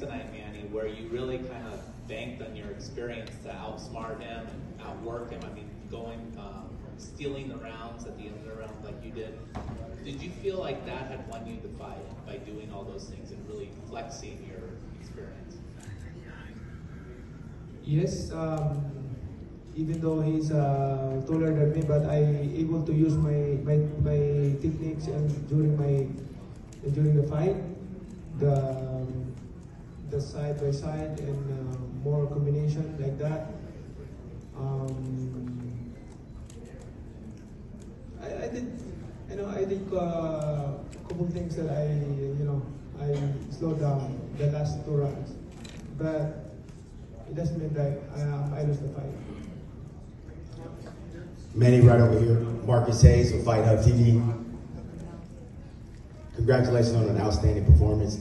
tonight, Manny, where you really kind of banked on your experience to outsmart him and outwork him. I mean, stealing the rounds at the end of the round like you did. Did you feel like that had won you the fight by doing all those things and really flexing your experience? Yes, even though he's taller than me, but I able to use my techniques and during the fight, the side by side and more combination like that. I did a couple things that I slowed down the last 2 rounds, but it doesn't mean that I lost the fight. Manny, right over here. Marcus Hayes with Fight Hub TV. Congratulations on an outstanding performance.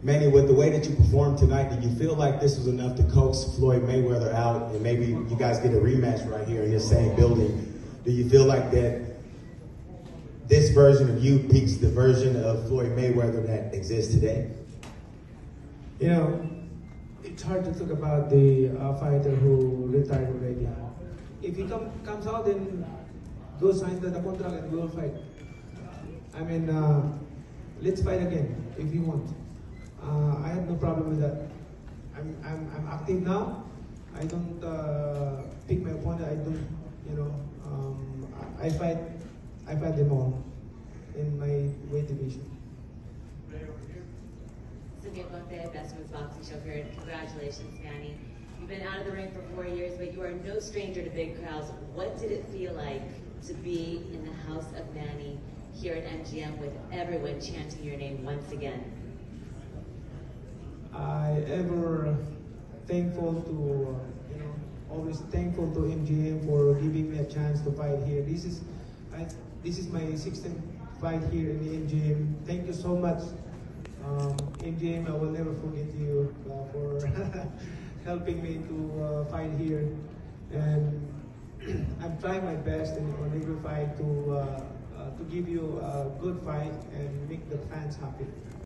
Manny, with the way that you performed tonight, did you feel like this was enough to coax Floyd Mayweather out and maybe you guys get a rematch right here in this same building? Do you feel like that this version of you beats the version of Floyd Mayweather that exists today? You know, it's hard to talk about the fighter who retired already. If he comes out, then go sign the contract and we'll fight. I mean, let's fight again if you want. I have no problem with that. I'm active now. I don't pick my opponent. I don't, I fight them all in my weight division. Cynthia Ponte, Best Moves Boxing Show here. Congratulations, Manny. You've been out of the ring for 4 years, but you are no stranger to big crowds. What did it feel like to be in the house of Manny here at MGM with everyone chanting your name once again? I ever thankful to, always thankful to MGM for giving me a chance to fight here. This is my 16th fight here in the MGM. Thank you so much, MGM. I will never forget you for helping me to fight here, and I'm trying my best on every fight to give you a good fight and make the fans happy.